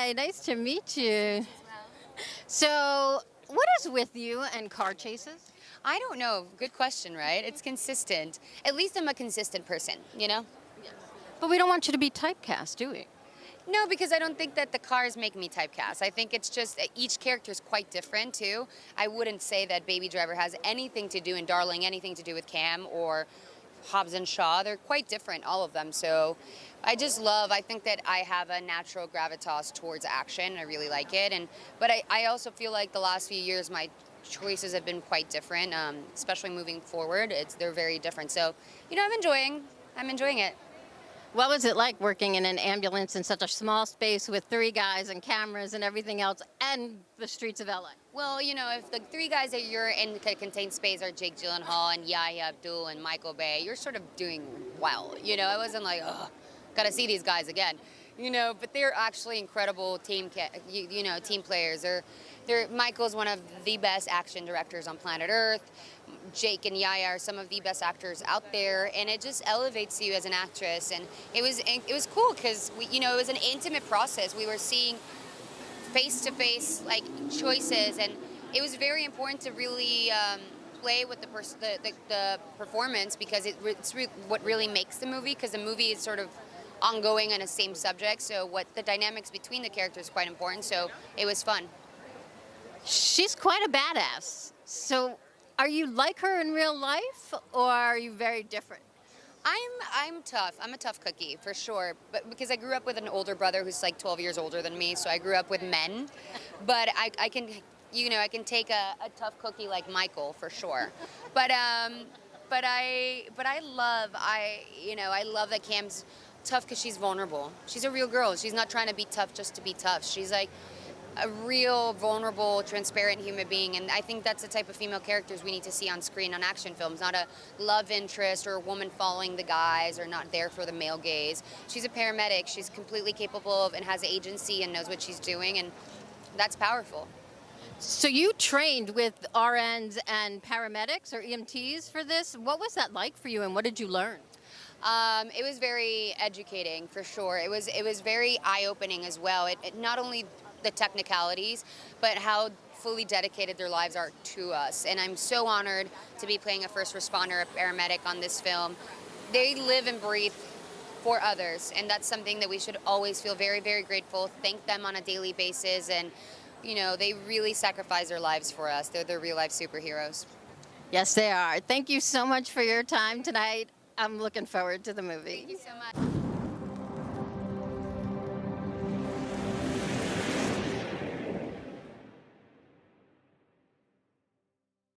Hi, nice to meet you. So, what is with you and car chases? I don't know. Good question, right? It's consistent. At least I'm a consistent person, you know? But we don't want you to be typecast, do we? No, because I don't think that the cars make me typecast. I think it's just each character is quite different, too. I wouldn't say that Baby Driver has anything to do, and Darling, anything to do with Cam or Hobbs and Shaw. They're quite different, all of them. So I think that I have a natural gravitas towards action. I really like it. But I also feel like the last few years, my choices have been quite different, especially moving forward. They're very different. So, I'm enjoying it. What was it like working in an ambulance in such a small space with three guys and cameras and everything else and the streets of LA? Well, if the three guys that you're in the contained space are Jake Gyllenhaal and Yahya Abdul and Michael Bay, you're sort of doing well. I wasn't like, oh, gotta see these guys again. But they're actually incredible team players. Michael's one of the best action directors on planet Earth. Jake and Yahya are some of the best actors out there, and it just elevates you as an actress. And it was cool because it was an intimate process. We were seeing face-to-face choices, and it was very important to really play with the performance, because it's what really makes the movie, because the movie is sort of ongoing on the same subject. So what the dynamics between the characters is quite important. So it was fun. She's quite a badass. So, are you like her in real life, or are you very different? I'm tough. I'm a tough cookie for sure. But because I grew up with an older brother who's like 12 years older than me, so I grew up with men. But I can take a tough cookie like Michael for sure. But I love that Cam's tough because she's vulnerable. She's a real girl. She's not trying to be tough just to be tough. She's like a real vulnerable, transparent human being, and I think that's the type of female characters we need to see on screen on action films, not a love interest or a woman following the guys or not there for the male gaze. She's a paramedic. She's completely capable of and has agency and knows what she's doing, and that's powerful. So you trained with RNs and paramedics or EMTs for this. What was that like for you, and what did you learn? It was very educating for sure. It was very eye-opening as well. It not only the technicalities, but how fully dedicated their lives are to us. And I'm so honored to be playing a first responder, a paramedic on this film. They live and breathe for others, and that's something that we should always feel very, very grateful, thank them on a daily basis, and they really sacrifice their lives for us. They're the real-life superheroes. Yes, they are. Thank you so much for your time tonight. I'm looking forward to the movie. Thank you so much.